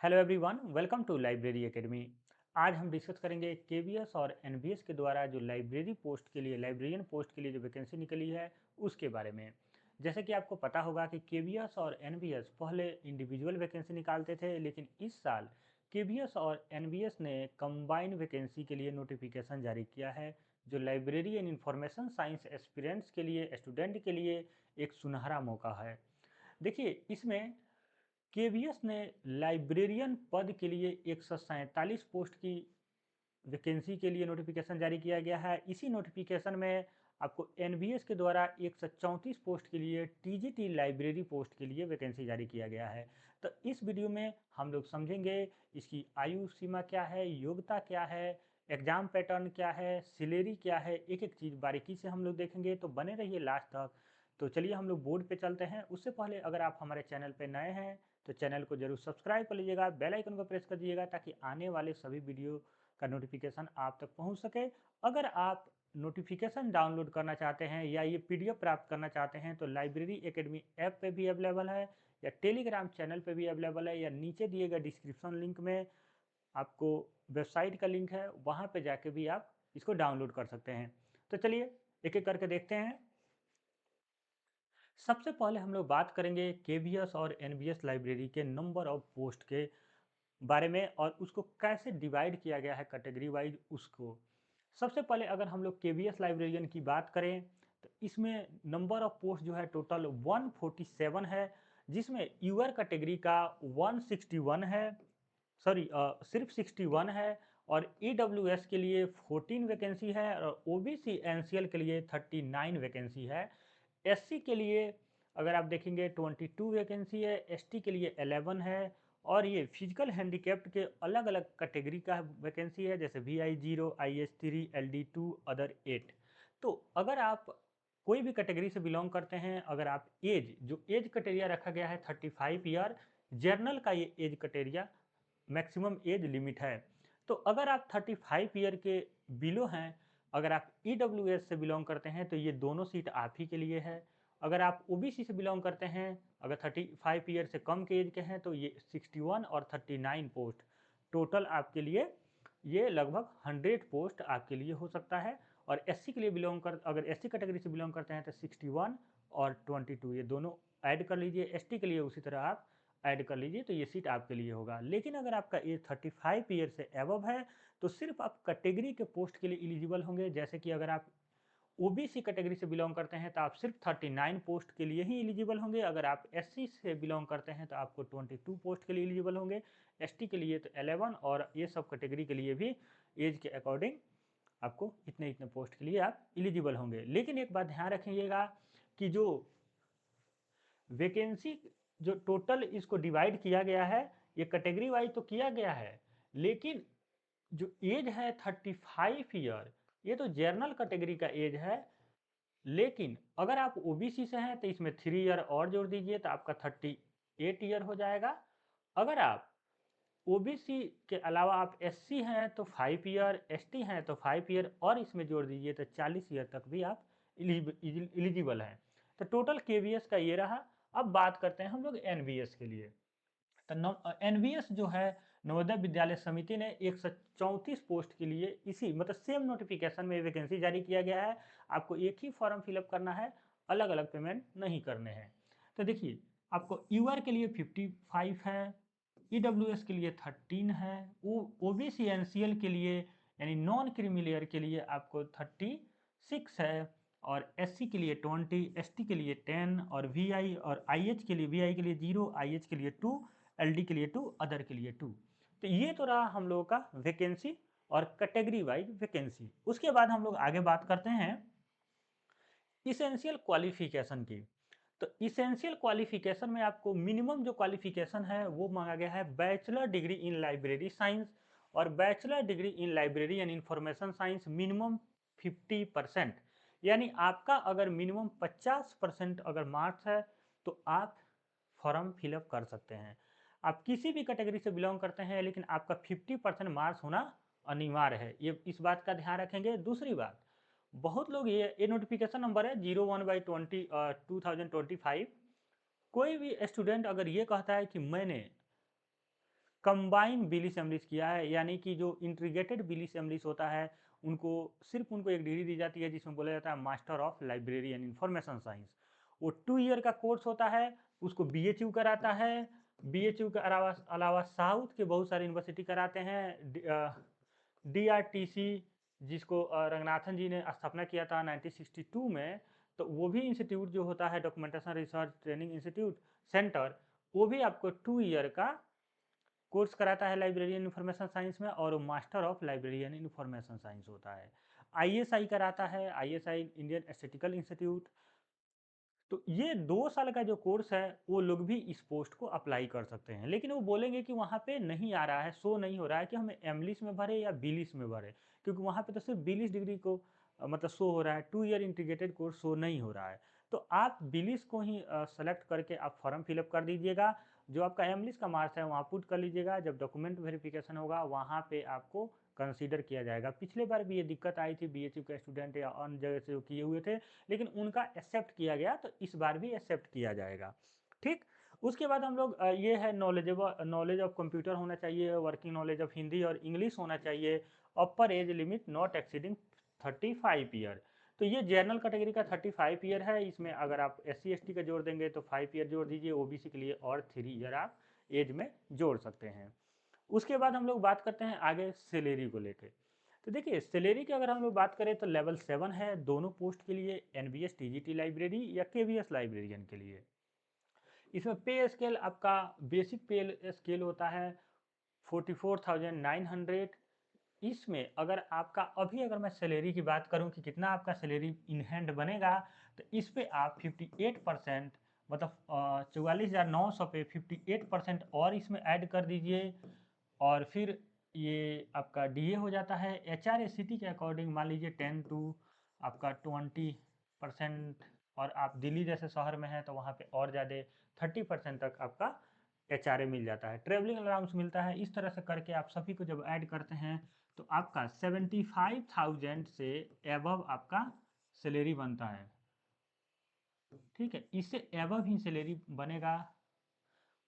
Hello everyone, welcome to library academy. आज हम discuss करेंगे केवीएस और एनवीएस के द्वारा जो लाइब्रेरी पोस्ट के लिए लाइब्रेरियन पोस्ट के लिए जो वैकेंसी निकली है उसके बारे में। जैसे कि आपको पता होगा कि केवीएस और एनवीएस पहले इंडिविजुअल वैकेंसी निकालते थे, लेकिन इस साल केवीएस और एनवीएस ने कंबाइन वैकेंसी के लिए नोटिफिकेशन जारी किया है, जो library and information science aspirants के लिए, स्टूडेंट के लिए एक सुनहरा मौका है। देखिए, इसमें केवीएस ने लाइब्रेरियन पद के लिए 147 पोस्ट की वैकेंसी के लिए नोटिफिकेशन जारी किया गया है। इसी नोटिफिकेशन में आपको एनवीएस के द्वारा 134 पोस्ट के लिए टीजीटी लाइब्रेरी पोस्ट के लिए वैकेंसी जारी किया गया है। तो इस वीडियो में हम लोग समझेंगे इसकी आयु सीमा क्या है, योग्यता क्या है, एग्जाम पैटर्न क्या है, सैलरी क्या है, एक एक चीज़ बारीकी से हम लोग देखेंगे। तो बने रहिए लास्ट तक। तो चलिए हम लोग बोर्ड पे चलते हैं। उससे पहले अगर आप हमारे चैनल पे नए हैं तो चैनल को जरूर सब्सक्राइब कर लीजिएगा, बेल आइकन को प्रेस कर दीजिएगा ताकि आने वाले सभी वीडियो का नोटिफिकेशन आप तक पहुंच सके। अगर आप नोटिफिकेशन डाउनलोड करना चाहते हैं या ये पीडीएफ प्राप्त करना चाहते हैं तो लाइब्रेरी एकेडमी ऐप पे भी अवेलेबल है, या टेलीग्राम चैनल पे भी अवेलेबल है, या नीचे दिए गए डिस्क्रिप्शन लिंक में आपको वेबसाइट का लिंक है, वहाँ पे जाके भी आप इसको डाउनलोड कर सकते हैं। तो चलिए एक एक करके देखते हैं। सबसे पहले हम लोग बात करेंगे केवीएस और एनवीएस लाइब्रेरी के नंबर ऑफ पोस्ट के बारे में और उसको कैसे डिवाइड किया गया है कैटेगरी वाइज उसको। सबसे पहले अगर हम लोग केवीएस लाइब्रेरियन की बात करें तो इसमें नंबर ऑफ पोस्ट जो है टोटल 147 है, जिसमें यूआर कैटेगरी का 161 है, सॉरी सिर्फ 61 है, और ईडब्ल्यूएस के लिए 14 वैकेंसी है, और ओबीसी एनसीएल के लिए 39 वैकेंसी है। एससी के लिए अगर आप देखेंगे 22 वैकेंसी है, एसटी के लिए 11 है, और ये फिजिकल हैंडीकैप्ड के अलग अलग कैटेगरी का वैकेंसी है, जैसे VI0, IH3, LD2, अदर 8। तो अगर आप कोई भी कैटेगरी से बिलोंग करते हैं, अगर आप एज जो एज क्राइटेरिया रखा गया है 35 ईयर, जर्नल का ये age criteria maximum age limit है। तो अगर आप 35 ईयर के बिलो हैं, अगर आप ईडब्ल्यूएस से बिलोंग करते हैं तो ये दोनों सीट आप ही के लिए है। अगर आप ओबीसी से बिलोंग करते हैं, अगर 35 ईयर से कम के एज के हैं, तो ये 61 और 39 पोस्ट टोटल आपके लिए, ये लगभग 100 पोस्ट आपके लिए हो सकता है। और एससी के लिए बिलोंग कर अगर एससी कैटेगरी से बिलोंग करते हैं तो 61 और 22 ये दोनों ऐड कर लीजिए। एसटी के लिए उसी तरह आप ऐड कर लीजिए, तो ये सीट आपके लिए होगा। लेकिन अगर आपका एज 35 ईयर से एबव है तो सिर्फ आप कैटेगरी के पोस्ट के लिए एलिजिबल होंगे। जैसे कि अगर आप ओबीसी कैटेगरी से बिलोंग करते हैं तो आप सिर्फ 39 पोस्ट के लिए ही एलिजिबल होंगे। अगर आप एससी से बिलोंग करते हैं तो आपको 22 पोस्ट के लिए एलिजिबल होंगे। एसटी के लिए तो 11, और ये सब कैटेगरी के लिए भी एज के अकॉर्डिंग आपको इतने इतने पोस्ट के लिए आप एलिजिबल होंगे। लेकिन एक बात ध्यान रखिएगा कि जो वैकेंसी जो टोटल इसको डिवाइड किया गया है, ये कैटेगरी वाइज तो किया गया है, लेकिन जो एज है 35 ईयर, ये तो जनरल कैटेगरी का एज है। लेकिन अगर आप ओबीसी से हैं तो इसमें 3 ईयर और जोड़ दीजिए तो आपका 38 ईयर हो जाएगा। अगर आप ओबीसी के अलावा आप एससी हैं तो 5 ईयर, एसटी हैं तो 5 ईयर और इसमें जोड़ दीजिए तो 40 ईयर तक भी आप एलिजिबल हैं। तो टोटल केवीएस का ये रहा। अब बात करते हैं हम लोग एनवीएस के लिए। तो एनवीएस जो है, नवोदय विद्यालय समिति ने 134 पोस्ट के लिए इसी मतलब सेम नोटिफिकेशन में वैकेंसी जारी किया गया है। आपको एक ही फॉर्म फिलअप करना है, अलग अलग पेमेंट नहीं करने हैं। तो देखिए, आपको यूआर के लिए 55 है, ईडब्ल्यूएस के लिए 13 है, ओबीसी एनसीएल के लिए यानी नॉन क्रीमी लेयर के लिए आपको 36 है, और एससी के लिए 20, एसटी के लिए 10, और वीआई और आईएच के लिए, वीआई के लिए 0, आईएच के लिए 2, एलडी के लिए 2, अदर के लिए 2। तो ये तो रहा हम लोगों का वैकेंसी और कैटेगरी वाइज वैकेंसी। उसके बाद हम लोग आगे बात करते हैं इसेंशियल क्वालिफिकेशन की। तो इसेंशियल क्वालिफिकेशन में आपको मिनिमम जो क्वालिफिकेशन है वो मांगा गया है bachelor degree in library science, और bachelor degree in library and information science minimum 50%। यानी आपका अगर मिनिमम 50% अगर मार्क्स है तो आप फॉर्म फिलअप कर सकते हैं। आप किसी भी कैटेगरी से बिलोंग करते हैं, लेकिन आपका 50% मार्क्स होना अनिवार्य है, ये इस बात का ध्यान रखेंगे। दूसरी बात, बहुत लोग ये नोटिफिकेशन नंबर है 01/20 2025। कोई भी स्टूडेंट अगर ये कहता है कि मैंने कंबाइन बिल असेंबलीज किया है, यानी कि जो इंटीग्रेटेड बिल असेंबलीज होता है उनको सिर्फ उनको एक डिग्री दी जाती है जिसमें बोला जाता है master of library and information science. वो 2 ईयर का कोर्स होता है, उसको बीएचयू कराता है। बीएचयू के अलावा अलावा साउथ के बहुत सारे यूनिवर्सिटी कराते हैं। डीआरटीसी जिसको रंगनाथन जी ने स्थापना किया था 1962 में, तो वो भी इंस्टीट्यूट जो होता है documentation research training institute centre, वो भी आपको 2 ईयर का कोर्स कराता है लाइब्रेरियन इंफॉर्मेशन साइंस में, और master of librarian information science होता है। आईएसआई कराता है, आईएसआई इंडियन एस्थेटिकल इंस्टीट्यूट। तो ये 2 साल का जो कोर्स है वो लोग भी इस पोस्ट को अप्लाई कर सकते हैं, लेकिन वो बोलेंगे कि वहाँ पे नहीं आ रहा है, शो नहीं हो रहा है कि हमें एमलिस में भरे या बीलिस में भरे, क्योंकि वहाँ पे तो सिर्फ बीलिस डिग्री को मतलब शो हो रहा है, 2 ईयर इंटीग्रेटेड कोर्स शो नहीं हो रहा है। तो आप बीलिस को ही सेलेक्ट करके आप फॉर्म फिलअप कर दीजिएगा। जो आपका एमलिस का मार्क्स है वहाँ पुट कर लीजिएगा, जब डॉक्यूमेंट वेरिफिकेशन होगा वहाँ पे आपको कंसीडर किया जाएगा। पिछले बार भी ये दिक्कत आई थी बीएचयू के स्टूडेंट या अन्य जगह से जो किए हुए थे, लेकिन उनका एक्सेप्ट किया गया, तो इस बार भी एक्सेप्ट किया जाएगा। ठीक। उसके बाद हम लोग ये है नॉलेज ऑफ कंप्यूटर होना चाहिए, वर्किंग नॉलेज ऑफ हिंदी और इंग्लिश होना चाहिए, अपर age limit not exceeding 35 year. तो ये जनरल कैटेगरी का 35 ईयर है। इसमें अगर आप SC ST का जोड़ देंगे तो 5 ईयर जोड़ दीजिए, ओबीसी के लिए और 3 ईयर आप एज में जोड़ सकते हैं। उसके बाद हम लोग बात करते हैं आगे सैलरी को लेके। तो देखिए सैलरी की अगर हम लोग बात करें तो लेवल 7 है दोनों पोस्ट के लिए, एनबीएस टीजीटी लाइब्रेरी या केवीएस लाइब्रेरियन के लिए। इसमें पे स्केल आपका बेसिक पे स्केल होता है 44,900। इसमें अगर आपका अभी अगर मैं सैलरी की बात करूं कि कितना आपका सैलरी इन हैंड बनेगा, तो इस पे आप 58% मतलब 44,900 पे 58% और इसमें ऐड कर दीजिए, और फिर ये आपका डीए हो जाता है। HRACT के अकॉर्डिंग मान लीजिए 10 टू आपका 20%, और आप दिल्ली जैसे शहर में हैं तो वहाँ पे और ज़्यादा 30% तक आपका HRA मिल जाता है, ट्रेवलिंग अलाउंस मिलता है। इस तरह से करके आप सभी को जब ऐड करते हैं तो आपका 75,000 से एबव आपका सैलरी बनता है। ठीक है, इससे एबव ही सैलरी बनेगा,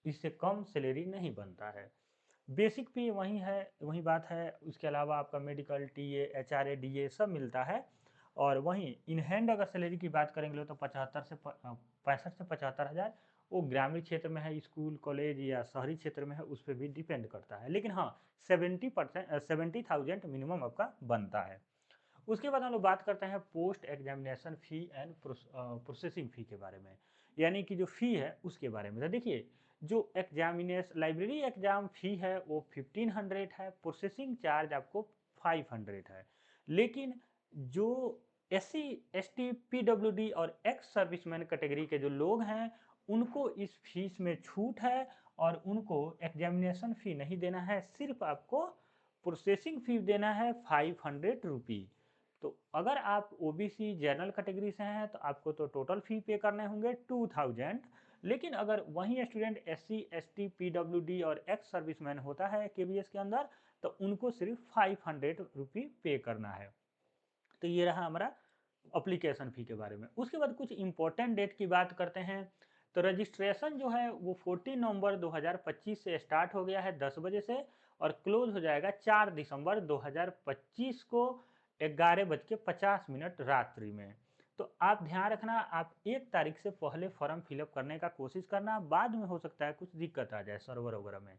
इससे कम सैलरी नहीं बनता है। बेसिक भी वही है, वही बात है। उसके अलावा आपका मेडिकल, टीए, HRA, डीए सब मिलता है। और वहीं इन हैंड अगर सैलरी की बात करेंगे तो 65 से 75 हज़ार वो ग्रामीण क्षेत्र में है, स्कूल कॉलेज या शहरी क्षेत्र में है, उस पर भी डिपेंड करता है। लेकिन हाँ 70,000 मिनिमम आपका बनता है। उसके बाद हम लोग बात करते हैं post examination fee and processing fee के बारे में, यानी कि जो फ़ी है उसके बारे में। तो देखिए जो एग्जामिनेशन लाइब्रेरी एग्ज़ाम फ़ी है वो 1500 है, प्रोसेसिंग चार्ज आपको 500 है। लेकिन जो SC ST PWD और एक्स सर्विसमैन कैटेगरी के जो लोग हैं उनको इस फीस में छूट है, और उनको एग्जामिनेशन फ़ी नहीं देना है, सिर्फ आपको प्रोसेसिंग फ़ी देना है 500 रुपी। तो अगर आप ओबीसी जनरल कैटेगरी से हैं तो आपको तो टोटल फ़ी पे करने होंगे 2000। लेकिन अगर वही स्टूडेंट SC ST PWD और एक्स सर्विसमैन होता है केबीएस के अंदर, तो उनको सिर्फ 500 रुपी पे करना है। तो ये रहा हमारा अप्लीकेशन फ़ी के बारे में। उसके बाद कुछ इंपॉर्टेंट डेट की बात करते हैं। तो रजिस्ट्रेशन जो है वो 14 नवंबर 2025 से स्टार्ट हो गया है 10 बजे से, और क्लोज हो जाएगा 4 दिसंबर 2025 को 11:50 रात्रि में। तो आप ध्यान रखना, आप 1 तारीख से पहले फॉर्म फिलअप करने का कोशिश करना, बाद में हो सकता है कुछ दिक्कत आ जाए सर्वर वगैरह में।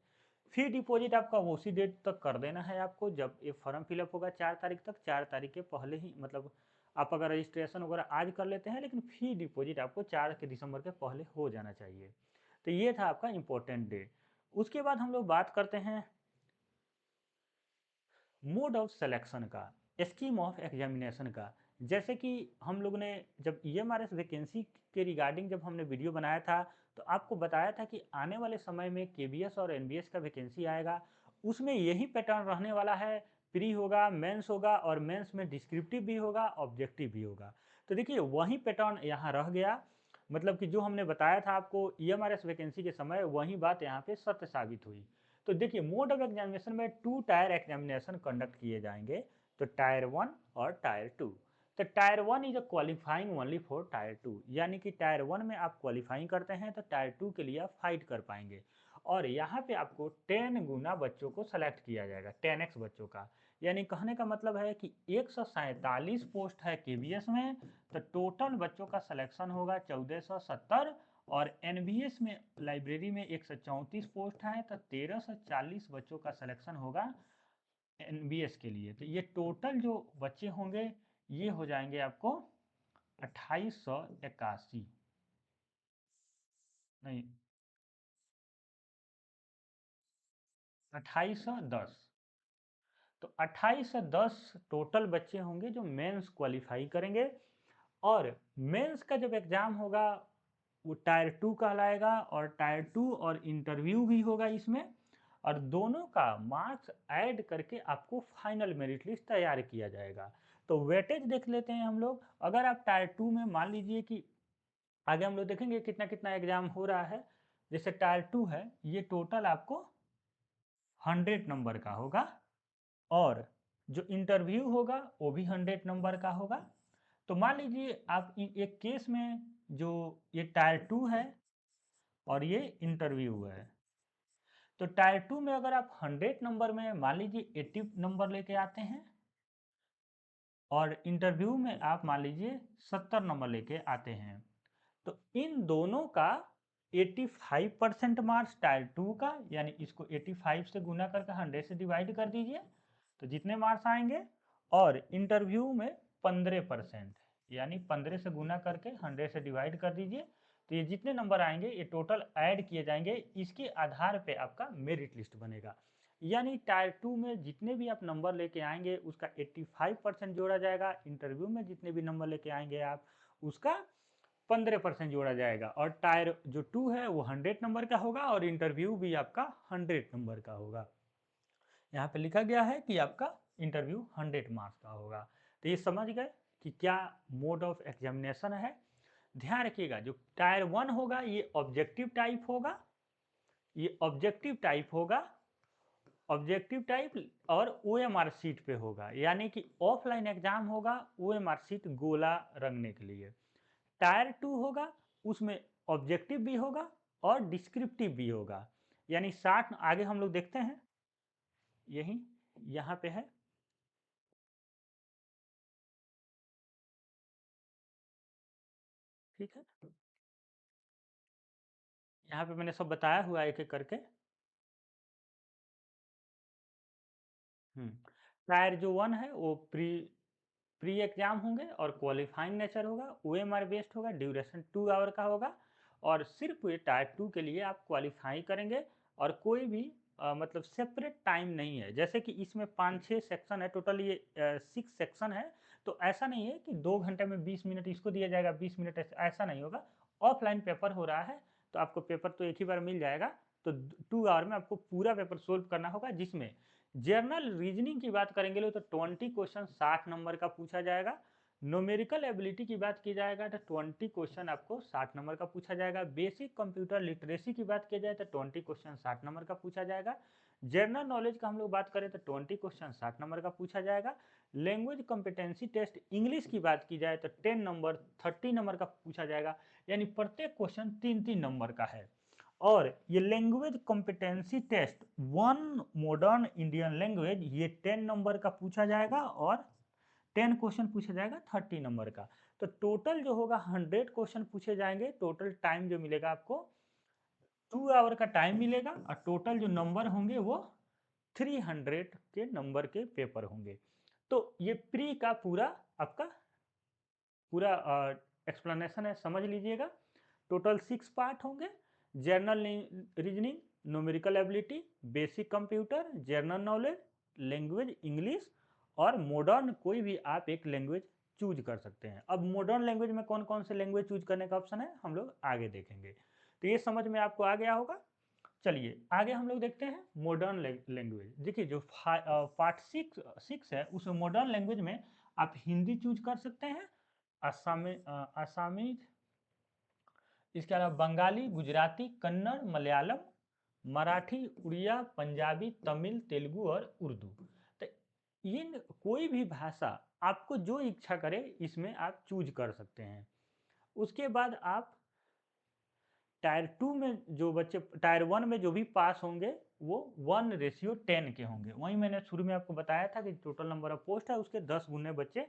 फी डिपॉजिट आपका उसी डेट तक कर देना है आपको जब ये फॉर्म फिलअप होगा 4 तारीख तक, 4 तारीख के पहले ही, मतलब आप अगर रजिस्ट्रेशन वगैरह आज कर लेते हैं लेकिन फी डिपॉजिट आपको 4 दिसंबर के पहले हो जाना चाहिए। तो ये था आपका इम्पोर्टेंट डे। उसके बाद हम लोग बात करते हैं मोड ऑफ सिलेक्शन का, स्कीम ऑफ एग्जामिनेशन का। जैसे कि हम लोग ने जब EMRS वैकेंसी के रिगार्डिंग जब हमने वीडियो बनाया था तो आपको बताया था कि आने वाले समय में KBS और NBS का वैकेंसी आएगा, उसमें यही पैटर्न रहने वाला है। प्री होगा, मेंस होगा, और मेंस में डिस्क्रिप्टिव भी होगा, ऑब्जेक्टिव भी होगा। तो देखिए वही पैटर्न यहाँ रह गया, मतलब कि जो हमने बताया था आपको EMRS वैकेंसी के समय वही बात यहाँ पे सत्य साबित हुई। तो देखिए मोड ऑफ एग्जामिनेशन में 2 टायर एग्जामिनेशन कंडक्ट किए जाएंगे, तो टायर 1 और टायर 2। तो tyre 1 is a qualifying only for tyre 2, यानी कि टायर 1 में आप क्वालिफाइंग करते हैं तो टायर 2 के लिए आप फाइट कर पाएंगे। और यहाँ पे आपको 10 गुना बच्चों को सेलेक्ट किया जाएगा, 10x बच्चों का। यानी कहने का मतलब है कि 147 पोस्ट है केवीएस में, तो टोटल बच्चों का सिलेक्शन होगा 1470। और एनबीएस में लाइब्रेरी में 134 पोस्ट है, तो 1340 बच्चों का सिलेक्शन होगा एनबीएस के लिए। तो ये टोटल जो बच्चे होंगे ये हो जाएंगे आपको 2881, नहीं 2810। तो 2810 टोटल बच्चे होंगे जो मेंस क्वालिफाई करेंगे। और मेंस का जब एग्ज़ाम होगा वो टायर 2 कहलाएगा, और टायर 2 और इंटरव्यू भी होगा इसमें। और दोनों का मार्क्स ऐड करके आपको फाइनल मेरिट लिस्ट तैयार किया जाएगा। तो वेटेज देख लेते हैं हम लोग। अगर आप टायर 2 में मान लीजिए कि आगे हम लोग देखेंगे कितना कितना एग्ज़ाम हो रहा है। जैसे टायर 2 है, ये टोटल आपको 100 नंबर का होगा। और जो इंटरव्यू होगा वो भी 100 नंबर का होगा। तो मान लीजिए आप एक केस में जो ये टायर 2 है और ये इंटरव्यू है। तो टायर 2 में अगर आप 100 नंबर में मान लीजिए 80 नंबर लेके आते हैं, और इंटरव्यू में आप मान लीजिए 70 नंबर लेके आते हैं, तो इन दोनों का 85% मार्क्स टायर 2 का, यानी इसको 85 से गुना करके 100 से डिवाइड कर दीजिए, तो जितने मार्क्स आएंगे। और इंटरव्यू में 15%, यानी 15 से गुना करके 100 से डिवाइड कर दीजिए। तो ये जितने नंबर आएंगे ये टोटल ऐड किए जाएंगे, इसके आधार पे आपका मेरिट लिस्ट बनेगा। यानी टायर 2 में जितने भी आप नंबर लेके आएंगे उसका 85% जोड़ा जाएगा, इंटरव्यू में जितने भी नंबर लेके आएंगे आप उसका 15% जोड़ा जाएगा। और टायर जो 2 है वो 100 नंबर का होगा, और इंटरव्यू भी आपका 100 नंबर का होगा। यहाँ पे लिखा गया है कि आपका इंटरव्यू 100 मार्क्स का होगा। तो ये समझ गए कि क्या मोड ऑफ एग्जामिनेशन है। ध्यान रखिएगा, जो टायर 1 होगा ये ऑब्जेक्टिव टाइप होगा, ये ऑब्जेक्टिव टाइप होगा, ऑब्जेक्टिव टाइप, और ओएमआर सीट पे होगा। यानी कि ऑफलाइन एग्जाम होगा ओएमआर सीट गोला रंगने के लिए। टायर 2 होगा, उसमें ऑब्जेक्टिव भी होगा और डिस्क्रिप्टिव भी होगा। यानी 60 आगे हम लोग देखते हैं, यही यहाँ पे है, ठीक है। यहाँ पे मैंने सब बताया हुआ है एक एक करके। टायर जो 1 है वो प्री प्री एग्जाम होंगे और क्वालिफाइंग नेचर होगा, ओएमआर बेस्ड होगा, ड्यूरेशन 2 आवर का होगा। और सिर्फ ये टायर 2 के लिए आप क्वालिफाई करेंगे, और कोई भी मतलब सेपरेट टाइम नहीं है। जैसे कि इसमें 5-6 सेक्शन है, टोटल ये 6 सेक्शन है। तो ऐसा नहीं है कि 2 घंटे में 20 मिनट इसको दिया जाएगा, 20 मिनट ऐसा नहीं होगा। ऑफलाइन पेपर हो रहा है तो आपको पेपर तो एक ही बार मिल जाएगा। तो 2 आवर में आपको पूरा पेपर सोल्व करना होगा, जिसमें जर्नल रीजनिंग की बात करेंगे लोग तो 20 क्वेश्चन 60 नंबर का पूछा जाएगा। न्यूमेरिकल एबिलिटी की बात की जाएगा तो 20 क्वेश्चन आपको 60 नंबर का पूछा जाएगा। बेसिक कंप्यूटर लिटरेसी की बात की जाए तो 20 क्वेश्चन 60 नंबर का पूछा जाएगा। जनरल नॉलेज का हम लोग बात करें तो 20 क्वेश्चन 60 नंबर का पूछा जाएगा। लैंग्वेज कॉम्पिटेंसी टेस्ट इंग्लिश की बात की जाए तो 10 नंबर 30 नंबर का पूछा जाएगा। यानी प्रत्येक क्वेश्चन 3-3 नंबर का है। और ये language competency test 1 modern Indian language ये 10 नंबर का पूछा जाएगा, और 10 क्वेश्चन पूछा जाएगा 30 नंबर का। तो टोटल जो होगा 100 क्वेश्चन पूछे जाएंगे। टोटल टाइम जो मिलेगा आपको 2 आवर का टाइम मिलेगा, और टोटल जो नंबर होंगे वो 300 के नंबर के पेपर होंगे। तो ये प्री का पूरा आपका पूरा एक्सप्लेनेशन है, समझ लीजिएगा। टोटल 6 पार्ट होंगे। General reasoning, numerical ability, basic computer, general knowledge, language English, और मॉडर्न कोई भी आप एक लैंग्वेज चूज कर सकते हैं। अब मॉडर्न लैंग्वेज में कौन कौन से लैंग्वेज चूज करने का ऑप्शन है हम लोग आगे देखेंगे। तो ये समझ में आपको आ गया होगा। चलिए आगे हम लोग देखते हैं मॉडर्न लैंग्वेज। देखिए जो पार्ट 6 है उसमें मॉडर्न लैंग्वेज में आप हिंदी चूज कर सकते हैं, आसामी, इसके अलावा बंगाली, गुजराती, कन्नड़, मलयालम, मराठी, उड़िया, पंजाबी, तमिल, तेलुगु और उर्दू। तो इन कोई भी भाषा आपको जो इच्छा करे इसमें आप चूज कर सकते हैं। उसके बाद आप टायर 2 में जो बच्चे टायर 1 में जो भी पास होंगे वो 1:10 के होंगे। वहीं मैंने शुरू में आपको बताया था कि टोटल नंबर ऑफ पोस्ट है उसके 10 गुने बच्चे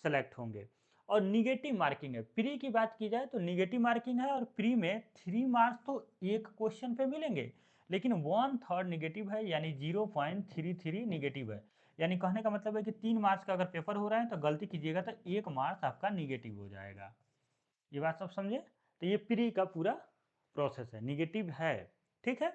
सेलेक्ट होंगे। और निगेटिव मार्किंग है, प्री की बात की जाए तो निगेटिव मार्किंग है और प्री में 3 मार्क्स तो एक क्वेश्चन पे मिलेंगे, लेकिन 1/3 निगेटिव है यानी 0.33 निगेटिव है। यानी कहने का मतलब है कि 3 मार्क्स का अगर पेपर हो रहा है तो गलती कीजिएगा तो 1 मार्क्स आपका निगेटिव हो जाएगा। ये बात सब समझे? तो ये प्री का पूरा प्रोसेस है, निगेटिव है, ठीक है?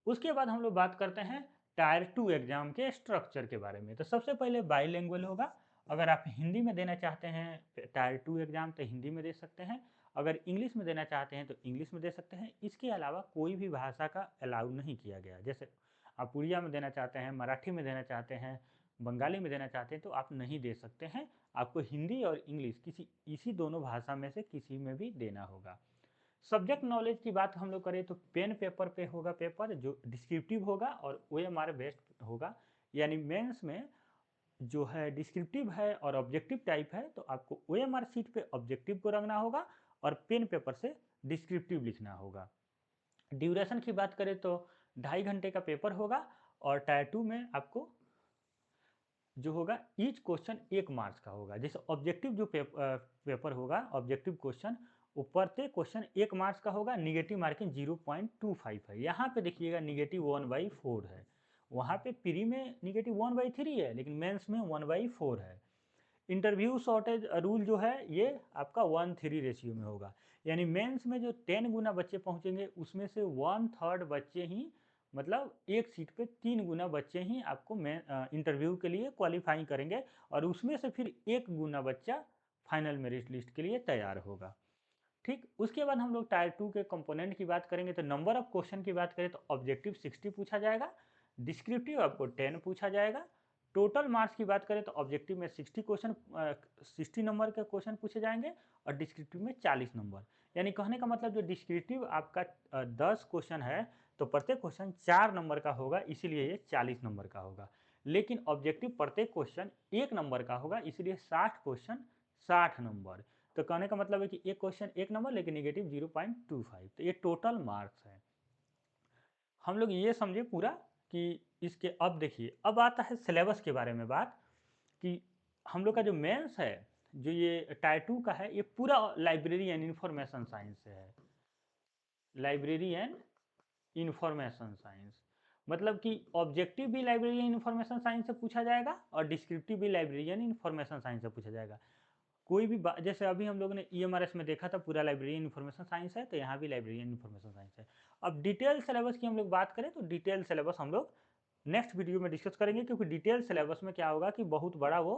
उसके बाद हम लोग बात करते हैं टायर 2 एग्जाम के स्ट्रक्चर के बारे में। तो सबसे पहले बाईलिंगुअल होगा। अगर आप हिंदी में देना चाहते हैं टायर 2 एग्जाम तो हिंदी में दे सकते हैं। अगर इंग्लिश में देना चाहते हैं तो इंग्लिश में दे सकते हैं। इसके अलावा कोई भी भाषा का अलाउ नहीं किया गया। जैसे आप उड़िया में देना चाहते हैं, मराठी में देना चाहते हैं, बंगाली में देना चाहते हैं तो आप नहीं दे सकते हैं। आपको हिंदी और इंग्लिश इसी दोनों भाषा में से किसी में भी देना होगा। सब्जेक्ट नॉलेज की बात हम लोग करें तो पेन पेपर पे होगा पेपर जो डिस्क्रिप्टिव होगा और OMR बेस्ड होगा। यानी मेंस में जो है डिस्क्रिप्टिव है और ऑब्जेक्टिव टाइप है तो आपको OMR शीट पे ऑब्जेक्टिव को रखना होगा और पेन पेपर से डिस्क्रिप्टिव लिखना होगा। ड्यूरेशन की बात करें तो 2.5 घंटे का पेपर होगा और टायर 2 में आपको जो होगा ईच क्वेश्चन 1 मार्क्स का होगा। जैसे ऑब्जेक्टिव जो पेपर होगा ऑब्जेक्टिव क्वेश्चन वो प्रत्येक क्वेश्चन 1 मार्क्स का होगा, निगेटिव मार्किंग 0.25 है। यहाँ पे देखिएगा निगेटिव 1/4 है। वहाँ पे प्री में निगेटिव 1/3 है लेकिन मेंस में 1/4 है। इंटरव्यू शॉर्टेज रूल जो है ये आपका 1:3 रेशियो में होगा। यानी मेंस में जो 10 गुना बच्चे पहुंचेंगे उसमें से 1/3 बच्चे ही मतलब एक सीट पे 3 गुना बच्चे ही आपको इंटरव्यू के लिए क्वालिफाई करेंगे और उसमें से फिर 1 गुना बच्चा फाइनल मेरिट लिस्ट के लिए तैयार होगा। ठीक, उसके बाद हम लोग टायर 2 के कंपोनेंट की बात करेंगे तो नंबर ऑफ क्वेश्चन की बात करें तो ऑब्जेक्टिव 60 पूछा जाएगा, डिस्क्रिप्टिव आपको 10 पूछा जाएगा। टोटल मार्क्स की बात करें तो ऑब्जेक्टिव में 60 नंबर के क्वेश्चन पूछे जाएंगे और डिस्क्रिप्टिव में 40 नंबर। यानी कहने का मतलब जो डिस्क्रिप्टिव आपका 10 क्वेश्चन है तो प्रत्येक क्वेश्चन 4 नंबर का होगा, इसीलिए ये 40 नंबर का होगा। लेकिन ऑब्जेक्टिव प्रत्येक क्वेश्चन 1 नंबर का होगा, इसलिए 60 क्वेश्चन 60 नंबर। तो कहने का मतलब है कि एक क्वेश्चन 1 नंबर लेकिन निगेटिव 0.25, तो ये टोटल मार्क्स है। हम लोग ये समझे पूरा कि इसके अब देखिए अब आता है सिलेबस के बारे में बात कि हम लोग का जो मेंस है जो ये टायर 2 का है ये पूरा लाइब्रेरी एंड इंफॉर्मेशन साइंस से है। लाइब्रेरी एंड इंफॉर्मेशन साइंस मतलब कि ऑब्जेक्टिव भी लाइब्रेरी एंड इंफॉर्मेशन साइंस से पूछा जाएगा और डिस्क्रिप्टिव भी लाइब्रेरी एंड इंफॉर्मेशन साइंस से पूछा जाएगा। कोई भी जैसे अभी हम लोगों ने EMRS में देखा था पूरा लाइब्रेरी इन्फॉर्मेशन साइंस है तो यहाँ भी लाइब्रेरी इन्फॉर्मेशन साइंस है। अब डिटेल सिलेबस की हम लोग बात करें तो डिटेल सिलेबस हम लोग नेक्स्ट वीडियो में डिस्कस करेंगे क्योंकि डिटेल सिलेबस में क्या होगा कि बहुत बड़ा वो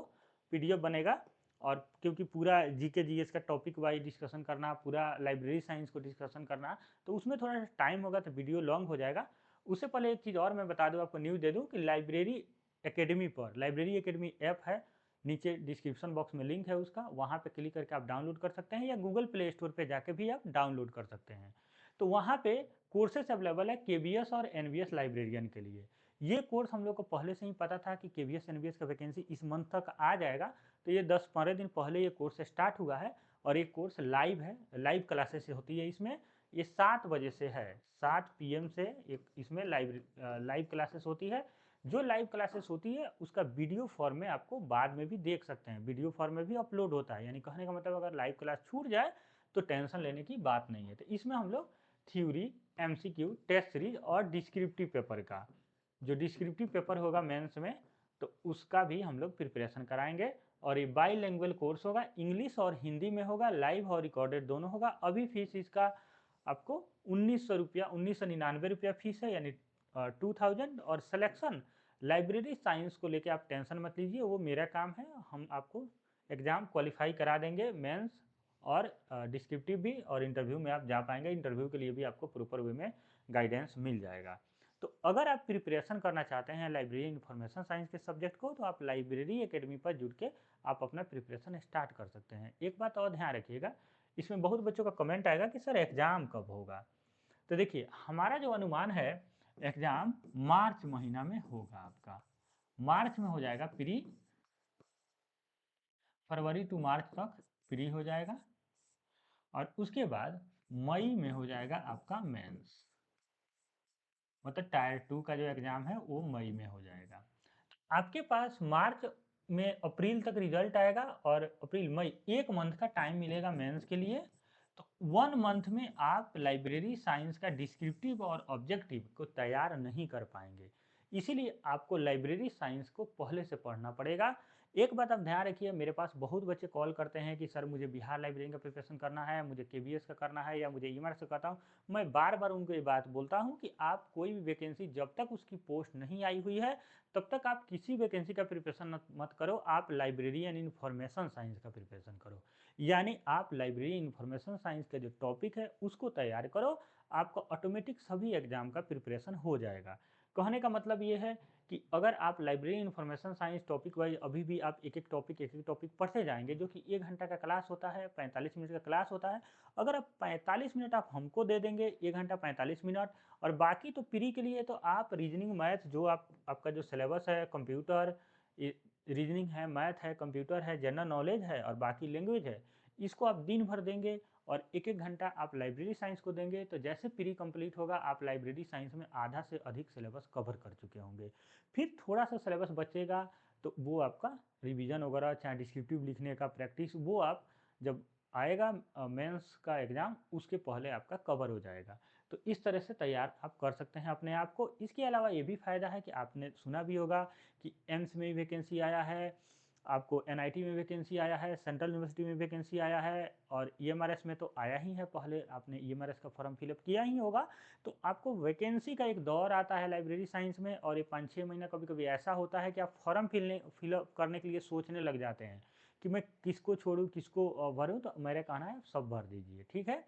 PDF बनेगा और क्योंकि पूरा GK GS का टॉपिक वाइज डिस्कशन करना, पूरा लाइब्रेरी साइंस को डिस्कशन करना तो उसमें थोड़ा सा टाइम होगा तो वीडियो लॉन्ग हो जाएगा। उससे पहले एक चीज़ और मैं बता दूँ आपको न्यूज़ दे दूँ कि लाइब्रेरी एकेडमी पर लाइब्रेरी एकेडमी ऐप है, नीचे डिस्क्रिप्शन बॉक्स में लिंक है उसका, वहाँ पे क्लिक करके आप डाउनलोड कर सकते हैं या गूगल प्ले स्टोर पे जाके भी आप डाउनलोड कर सकते हैं। तो वहाँ पे कोर्सेस अवेलेबल है KVS और NVS लाइब्रेरियन के लिए। ये कोर्स हम लोग को पहले से ही पता था कि KVS NVS का वैकेंसी इस मंथ तक आ जाएगा, तो ये 10-15 दिन पहले ये कोर्स स्टार्ट हुआ है और ये कोर्स लाइव है, लाइव क्लासेस होती है इसमें। ये 7 बजे से है, 7 PM से एक इसमें लाइव क्लासेस होती है। जो लाइव क्लासेस होती है उसका वीडियो फॉर्म में आपको बाद में भी देख सकते हैं, वीडियो फॉर्म में भी अपलोड होता है। यानी कहने का मतलब अगर लाइव क्लास छूट जाए तो टेंशन लेने की बात नहीं है। तो इसमें हम लोग थ्योरी, MCQ, टेस्ट सीरीज और डिस्क्रिप्टिव पेपर का जो डिस्क्रिप्टिव पेपर होगा मेंस में तो उसका भी हम लोग प्रिपरेशन कराएंगे। और ये बाईलिंगुअल कोर्स होगा, इंग्लिश और हिंदी में होगा, लाइव और रिकॉर्डेड दोनों होगा। अभी फीस इसका आपको 1900 रुपया, 1999 रुपया फीस है यानी 2000। और सिलेक्शन लाइब्रेरी साइंस को लेके आप टेंशन मत लीजिए, वो मेरा काम है, हम आपको एग्ज़ाम क्वालिफाई करा देंगे मेंस और डिस्क्रिप्टिव भी, और इंटरव्यू में आप जा पाएंगे। इंटरव्यू के लिए भी आपको प्रॉपर वे में गाइडेंस मिल जाएगा। तो अगर आप प्रिपरेशन करना चाहते हैं लाइब्रेरी इन्फॉर्मेशन साइंस के सब्जेक्ट को तो आप लाइब्रेरी एकेडमी पर जुड़ के आप अपना प्रिपरेशन स्टार्ट कर सकते हैं। एक बात और ध्यान रखिएगा, इसमें बहुत बच्चों का कमेंट आएगा कि सर एग्ज़ाम कब होगा। तो देखिए हमारा जो अनुमान है एग्ज़ाम मार्च महीना में होगा आपका। मार्च में हो जाएगा प्री, फरवरी टू मार्च तक प्री हो जाएगा और उसके बाद मई में हो जाएगा आपका मेंस, मतलब टायर 2 का जो एग्ज़ाम है वो मई में हो जाएगा। आपके पास मार्च में अप्रैल तक रिजल्ट आएगा और अप्रैल मई 1 मंथ का टाइम मिलेगा मेंस के लिए। तो 1 मंथ में आप लाइब्रेरी साइंस का डिस्क्रिप्टिव और ऑब्जेक्टिव को तैयार नहीं कर पाएँगे। इसीलिए आपको लाइब्रेरी साइंस को पहले से पढ़ना पड़ेगा। एक बात आप ध्यान रखिए, मेरे पास बहुत बच्चे कॉल करते हैं कि सर मुझे बिहार लाइब्रेरी का प्रिपरेशन करना है, मुझे केवीएस का करना है या मुझे ईएमआर से करता हूँ। मैं बार-बार उनको ये बात बोलता हूँ कि आप कोई भी वैकेंसी जब तक उसकी पोस्ट नहीं आई हुई है, तब तक आप किसी वैकेंसी का प्रिपरेशन मत करो, आप लाइब्रेरियन इन्फॉर्मेशन साइंस का प्रिपरेशन करो। यानी आप लाइब्रेरी इन्फॉर्मेशन साइंस का जो टॉपिक है उसको तैयार करो, आपका ऑटोमेटिक सभी एग्जाम का प्रिपरेशन हो जाएगा। कहने का मतलब ये है कि अगर आप library information science topic wise अभी भी आप एक एक टॉपिक पढ़ते जाएंगे, जो कि 1 घंटा का क्लास होता है, 45 मिनट का क्लास होता है। अगर आप 45 मिनट आप हमको दे देंगे, 1 घंटा 45 मिनट, और बाकी तो प्री के लिए तो आप रीजनिंग मैथ जो आपका जो सिलेबस है, कंप्यूटर रीजनिंग है, मैथ है, कंप्यूटर है, जनरल नॉलेज है और बाकी लैंग्वेज है, इसको आप दिन भर देंगे और एक एक घंटा आप लाइब्रेरी साइंस को देंगे, तो जैसे प्री कंप्लीट होगा आप लाइब्रेरी साइंस में आधा से अधिक सिलेबस कवर कर चुके होंगे। फिर थोड़ा सा सिलेबस बचेगा, तो वो आपका रिवीजन वगैरह चाहे डिस्क्रिप्टिव लिखने का प्रैक्टिस, वो आप जब आएगा मेंस का एग्ज़ाम उसके पहले आपका कवर हो जाएगा। तो इस तरह से तैयार आप कर सकते हैं अपने आप को। इसके अलावा ये भी फ़ायदा है कि आपने सुना भी होगा कि एम्स में वैकेंसी आया है, आपको एनआईटी में वैकेंसी आया है, सेंट्रल यूनिवर्सिटी में वैकेंसी आया है और ईएमआरएस में तो आया ही है, पहले आपने ईएमआरएस का फॉर्म फिलअप किया ही होगा। तो आपको वैकेंसी का एक दौर आता है लाइब्रेरी साइंस में, और ये 5-6 महीना कभी-कभी ऐसा होता है कि आप फॉर्म फिलअप करने के लिए सोचने लग जाते हैं कि मैं किसको छोड़ूँ, किसको भरूँ, तो मेरा कहना है सब भर दीजिए, ठीक है?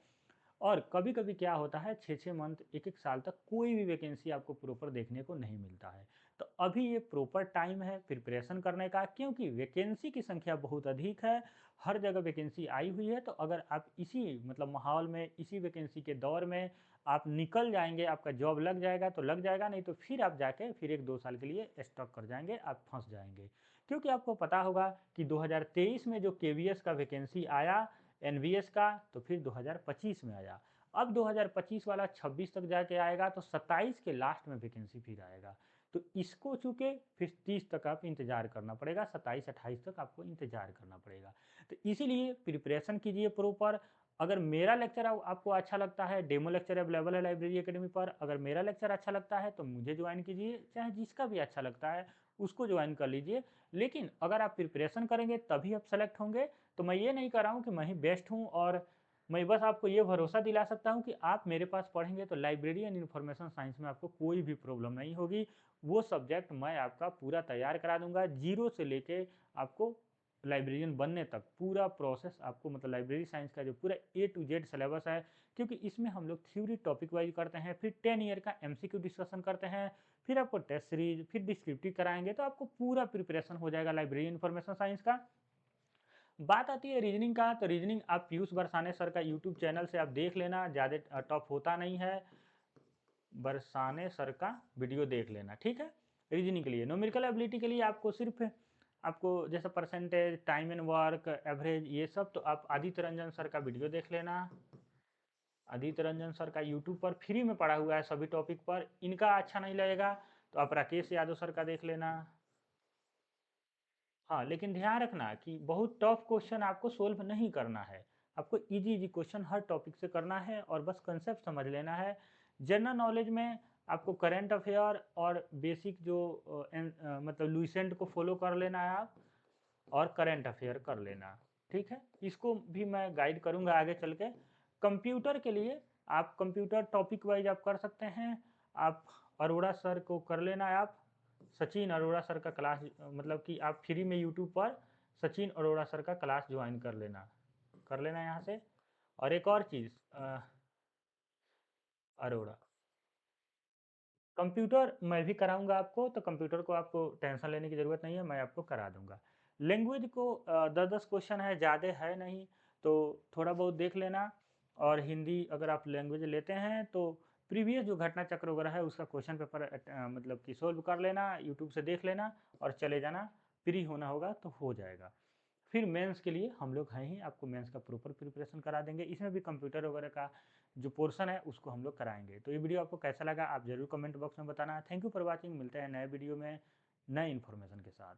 और कभी-कभी क्या होता है 6-6 मंथ, 1-1 साल तक कोई भी वैकेंसी आपको प्रॉपर देखने को नहीं मिलता है। तो अभी ये प्रॉपर टाइम है प्रिपरेशन करने का, क्योंकि वैकेंसी की संख्या बहुत अधिक है, हर जगह वैकेंसी आई हुई है। तो अगर आप इसी मतलब माहौल में, इसी वैकेंसी के दौर में आप निकल जाएँगे, आपका जॉब लग जाएगा तो लग जाएगा, नहीं तो फिर आप जाके फिर 1-2 साल के लिए स्टक कर जाएँगे, आप फँस जाएँगे। क्योंकि आपको पता होगा कि 2023 में जो केवीएस का वैकेंसी आया, एनवीएस का, तो फिर 2025 में आया। अब 2025 वाला 26 तक जाके आएगा, तो 27 के लास्ट में वैकेंसी फिर आएगा। तो इसको चूँकि फिर 30 तक आप इंतज़ार करना पड़ेगा, 27-28 तक आपको इंतज़ार करना पड़ेगा। तो इसीलिए प्रिपरेशन कीजिए प्रॉपर। अगर मेरा लेक्चर आपको अच्छा लगता है, डेमो लेक्चर अवेलेबल है लाइब्रेरी अकेडमी पर, अगर मेरा लेक्चर अच्छा लगता है तो मुझे ज्वाइन कीजिए, चाहे जिसका भी अच्छा लगता है उसको ज्वाइन कर लीजिए। लेकिन अगर आप प्रिपरेशन करेंगे तभी आप सेलेक्ट होंगे। तो मैं ये नहीं कह रहा हूँ कि मैं ही बेस्ट हूँ, और मैं बस आपको ये भरोसा दिला सकता हूँ कि आप मेरे पास पढ़ेंगे तो लाइब्रेरी एंड इन्फॉर्मेशन साइंस में आपको कोई भी प्रॉब्लम नहीं होगी। वो सब्जेक्ट मैं आपका पूरा तैयार करा दूंगा, जीरो से लेके आपको लाइब्रेरियन बनने तक पूरा प्रोसेस आपको, मतलब लाइब्रेरी साइंस का जो पूरा ए टू जेड सिलेबस है। क्योंकि इसमें हम लोग थ्योरी टॉपिक वाइज करते हैं, फिर 10 ईयर का एमसीक्यू डिस्कशन करते हैं, फिर आपको टेस्ट सीरीज, फिर डिस्क्रिप्टिव कराएंगे, तो आपको पूरा प्रिपरेशन हो जाएगा लाइब्रेरी इन्फॉर्मेशन साइंस का। बात आती है रीजनिंग का, तो रीजनिंग आप पीयूष बरसाने सर का यूट्यूब चैनल से आप देख लेना, ज़्यादा टफ होता नहीं है। बरसाने सर का वीडियो देख लेना, ठीक है। रीजनिंग के लिए, न्यूमेरिकल एबिलिटी के लिए आपको सिर्फ आपको जैसे percentage, time and work, average, ये सब तो आप आदित्य रंजन सर का वीडियो देख लेना। आदित्य रंजन सर का यूट्यूब पर फ्री में पढ़ा हुआ है सभी टॉपिक पर। इनका अच्छा नहीं लगेगा तो आप राकेश यादव सर का देख लेना। हाँ, लेकिन ध्यान रखना कि बहुत टफ क्वेश्चन आपको सोल्व नहीं करना है। आपको ईज़ी ईज़ी क्वेश्चन हर टॉपिक से करना है और बस कंसेप्ट समझ लेना है। जनरल नॉलेज में आपको करंट अफेयर और बेसिक जो मतलब लुसेंट को फॉलो कर लेना है आप, और करंट अफेयर कर लेना, ठीक है? इसको भी मैं गाइड करूँगा आगे चल के। कंप्यूटर के लिए आप कंप्यूटर टॉपिक वाइज़ आप कर सकते हैं। आप अरोड़ा सर को कर लेना है आप। सचिन अरोड़ा सर का क्लास, मतलब कि आप फ्री में यूट्यूब पर सचिन अरोड़ा सर का क्लास ज्वाइन कर लेना यहाँ से। और एक और चीज़, अरोड़ा कंप्यूटर मैं भी कराऊँगा आपको, तो कंप्यूटर को आपको टेंशन लेने की ज़रूरत नहीं है, मैं आपको करा दूँगा। लैंग्वेज को 10-10 क्वेश्चन है, ज़्यादा है नहीं, तो थोड़ा बहुत देख लेना। और हिंदी अगर आप लैंग्वेज लेते हैं तो प्रीवियस जो घटना चक्र वगैरह है उसका क्वेश्चन पेपर मतलब कि सॉल्व कर लेना, यूट्यूब से देख लेना और चले जाना, फ्री होना होगा तो हो जाएगा। फिर मेंस के लिए हम लोग हैं ही, आपको मेंस का प्रॉपर प्रिपरेशन करा देंगे। इसमें भी कंप्यूटर वगैरह का जो पोर्शन है उसको हम लोग कराएँगे। तो ये वीडियो आपको कैसा लगा आप ज़रूर कमेंट बॉक्स में बताना। थैंक यू फॉर वॉचिंग, मिलते हैं नए वीडियो में नए इन्फॉर्मेशन के साथ।